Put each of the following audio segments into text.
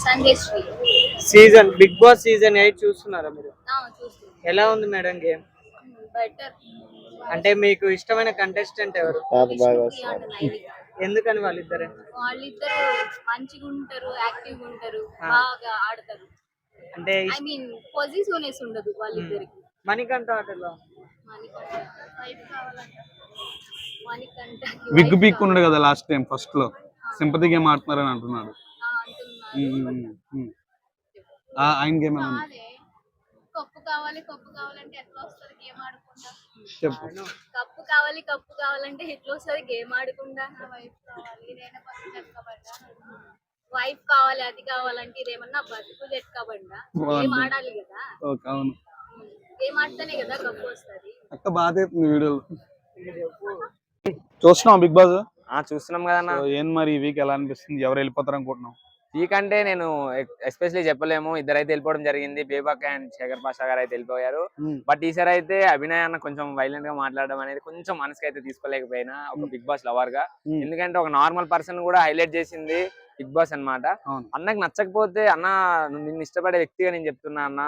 సంజయశ్రీ. Season big boss season 8 చూస్తున్నారా మీరు? చూస్తున్నా. ఎలా ఉంది మేడం గేమ్? బెటర్. అంటే మీకు ఇష్టమైన కంటెస్టెంట్ ఎవరు? విష్ణుప్రియ అండ్ నైనిక. ఎందుకని వాళ్ళిద్దరే? వాళ్ళిద్దరు మంచిగా ఉంటారు, యాక్టివ్ ఉంటారు, ఆ. బాగా ఆడతారు. అంటే ఐ మీన్ పొజిటివ్నెస్ ఉండదు వాళ్ళిద్దరికి. మణికంఠ ఆటలో మణికంఠ వైఫ్ కావాలంట. మణికంఠ విగ్ పీక్ ఉన్నాడు కదా లాస్ట్ టైం ఫస్ట్ లో సింపతి గేమ్ ఆడుతున్నారని అంటున్నాడు. ఆయన గేమ్ అదే కప్పు కావాలి కప్పు కావాలంటే ఎట్లా వస్తుంది గేమ్ ఆడకుండా? చెప్పు. కప్పు కావాలి కప్పు కావాలంటే ఎట్లా వస్తుంది గేమ్ ఆడకుండా? వైఫ్ కావాలి ఇదేనా బతుకు చెక్కబడ్డా? వైఫ్ కావాలి అది కావాలంటే ఇదేమన్నా బతుకు చెక్కబడ్డా? గేమ్ ఆడాలి కదా. అవును, గేమ్ ఆడితేనే కదా కప్పు వస్తుంది. అక్క బాధ అవుతుంది వీడియోలో. చూస్తున్నాం బిగ్ బాస్. చూస్తున్నాం కదన్నా. ఏం మరి ఈ వీక్ ఎలా అనిపిస్తుంది? ఎవరు వెళ్ళిపోతారు అనుకుంటున్నాం? ఈ కంటే నేను ఎస్పెషల్లీ చెప్పలేము. ఇద్దరైతే వెళ్ళిపోవడం జరిగింది. బేబాక్ అండ్ శేఖర్ పాషా గారు అయితే వెళ్ళిపోయారు. బట్ ఈసారి అయితే అభినయ్ అన్న కొంచెం వైలెంట్ గా మాట్లాడడం అనేది కొంచెం మనసుకి అయితే తీసుకోలేకపోయినా ఒక బిగ్ బాస్ లవర్ గా. ఎందుకంటే ఒక నార్మల్ పర్సన్ కూడా హైలైట్ చేసింది బిగ్ బాస్ అన్నమాట. అన్నకి నచ్చకపోతే అన్న నిన్ను ఇష్టపడే వ్యక్తిగా నేను చెప్తున్నా అన్న,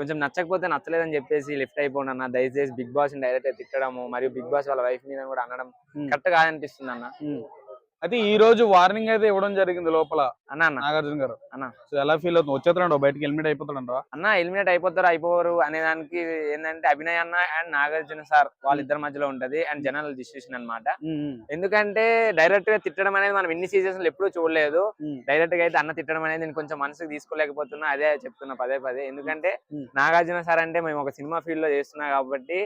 కొంచెం నచ్చకపోతే నచ్చలేదని చెప్పేసి లెఫ్ట్ అయిపోండి అన్న. దయచేసి బిగ్ బాస్ డైరెక్ట్ గా తిట్టడము మరియు బిగ్ బాస్ వాళ్ళ వైఫ్ మీద కూడా అనడం కరెక్ట్ కాదనిపిస్తుంది అన్న. అయితే ఈ రోజు వార్నింగ్ అయితే ఇవ్వడం జరిగింది లోపల అన్న నాగార్జున గారు. అన్న ఎలా ఫీల్ అవుతుంది? వచ్చేస్తాడు బయటకి, ఎలిమినేట్ అయిపోతాడంట అన్న. ఎలిమినేట్ అయిపోతారు అయిపోరు అనే దానికి ఏంటంటే అభినయ్ అన్న అండ్ నాగార్జున సార్ వాళ్ళిద్దరి మధ్యలో ఉంటది అండ్ జనరల్ డిసిషన్ అన్నమాట. ఎందుకంటే డైరెక్ట్ గా తిట్టడం అనేది మనం ఇన్ని సీజన్స్ ఎప్పుడూ చూడలేదు. డైరెక్ట్ గా అయితే అన్న తిట్టడం అనేది నేను కొంచెం మనసుకు తీసుకోలేకపోతున్నా. అదే చెప్తున్నా పదే పదే. ఎందుకంటే నాగార్జున సార్ అంటే మేము ఒక సినిమా ఫీల్డ్ లో చేస్తున్నా కాబట్టి,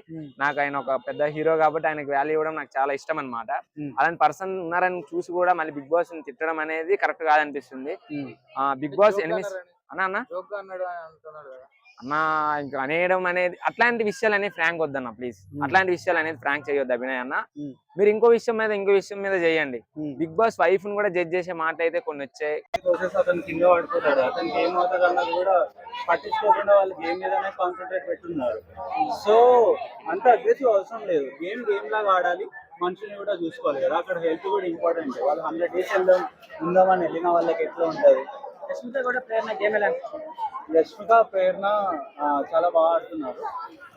నాకు ఆయన ఒక పెద్ద హీరో కాబట్టి ఆయనకు వాల్యూ ఇవ్వడం నాకు చాలా ఇష్టం అనమాట. అలాంటి పర్సన్ ఉన్నారని చూసి కూడా మళ్ళీ బిగ్ బాస్ తిట్టడం అనేది కరెక్ట్ కాదనిపిస్తుంది. బిగ్ బాస్ ఎనిమిస్ అన్న ఇంకా అనేయడం అనేది అట్లాంటి విషయాలు అనేది ఫ్రాంక్ వద్దన్న ప్లీజ్. అట్లాంటి విషయాలు అనేది ఫ్రాంక్ చేయొద్దు అభినయ్ అన్న. మీరు ఇంకో విషయం మీద చేయండి. బిగ్ బాస్ వైఫ్ ను కూడా జడ్జ్ చేసే మాట అయితే కొన్ని వచ్చాయి. అతను కింద పడిపోతాడు, అతనికి ఏమవుతుంది అన్నది కూడా పట్టించుకోకుండా వాళ్ళు గేమ్ మీదనే కాన్సన్ట్రేట్ పెట్టున్నారు. సో అంత అగ్రెసివ్ అవసరం లేదు. గేమ్ లాగా ఆడాలి, మనుషుల్ని కూడా చూసుకోవాలి కదా. అక్కడ హెల్త్ కూడా ఇంపార్టెంట్. వాళ్ళు 100 days ఉందామని వెళ్ళిన వాళ్ళకి ఎట్లా ఉంటుంది? యష్మిక కూడా ప్రేరణ గేమ్ ఎలా? యష్మిక ప్రేరణ చాలా బాగా ఆడుతున్నారు.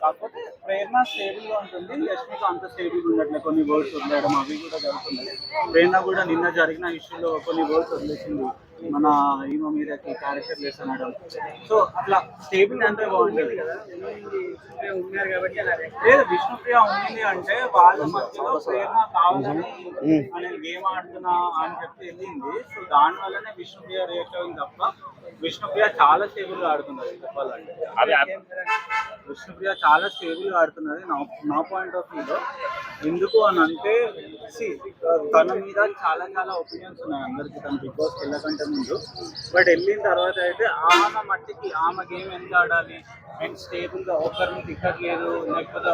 కాకపోతే ప్రేరణ స్టేబుల్గా ఉంటుంది, యష్మిక అంత స్టేబుల్ ఉండట్లేదు. కొన్ని వర్డ్స్ వదిలేయడం అవి కూడా జరుగుతున్నాయి. ప్రేరణ కూడా నిన్న జరిగిన ఇష్యూలో కొన్ని వర్డ్స్ వదిలేసింది, మన ఈమె మీదకి క్యారెక్టర్ లెస్ అనడం. సో అట్లా స్టేబుల్ అంటే బాగుంటుంది కదా. ఉన్నారు కాబట్టి లేదు, విష్ణుప్రియ ఉంది అంటే వాళ్ళ మధ్యలో ప్రేరణ కావాలని నేను గేమ్ ఆడుతున్నా అని చెప్పి వెళ్ళింది. సో దాని వల్లనే విష్ణుప్రియ రియాక్ట్ అయింది తప్ప విష్ణుప్రియ చాలా స్టేబుల్ గా ఆడుతున్నది. చెప్పాలంటే విష్ణుప్రియ చాలా స్టేబుల్ గా ఆడుతున్నది నా పాయింట్ ఆఫ్ వ్యూలో. ఎందుకు అని అంటే తన మీద చాలా ఒపీనియన్స్ ఉన్నాయి అందరికి, తన బిగ్ బాస్కి వెళ్ళకంటే ముందు. బట్ వెళ్ళిన తర్వాత అయితే ఆమె మట్టికి ఆమె గేమ్ ఎంత ఆడాలి, అండ్ స్టేబుల్ గా ఒకరిని తిట్టట్లేదు, లేకపోతే